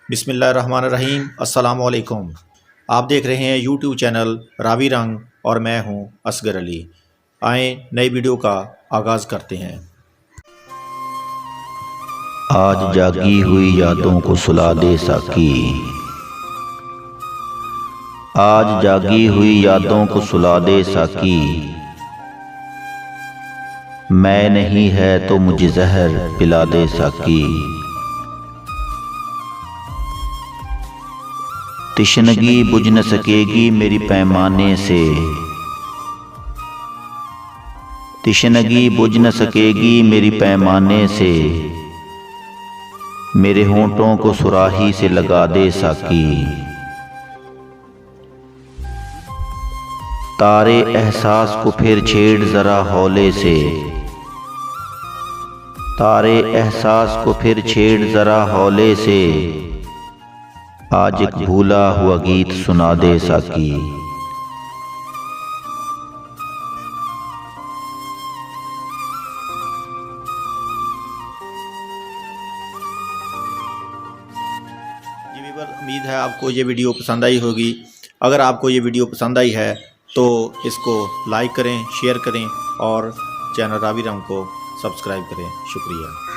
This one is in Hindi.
बिस्मिल्लाहिर्रहमानिर्रहीम। अस्सलाम वालेकुम। आप देख रहे हैं यूट्यूब चैनल रावी रंग और मैं हूं असगर अली। आए नई वीडियो का आगाज़ करते हैं। आज जागी हुई यादों को सुला दे साकी, आज जागी हुई यादों को सुला दे साकी। मैं नहीं है तो मुझे जहर पिला दे साकी। तिश्नगी बुझ न सकेगी मेरी पैमाने से, तिश्नगी बुझ न सकेगी मेरी पैमाने से। मेरे होंठों को सुराही से लगा दे साकी। तारे एहसास को फिर छेड़ जरा हौले से, तारे एहसास को फिर छेड़ जरा हौले से। आज एक भूला हुआ गीत सुना दे साकी। उम्मीद है आपको ये वीडियो पसंद आई होगी। अगर आपको ये वीडियो पसंद आई है तो इसको लाइक करें, शेयर करें और चैनल रावी रंग को सब्सक्राइब करें। शुक्रिया।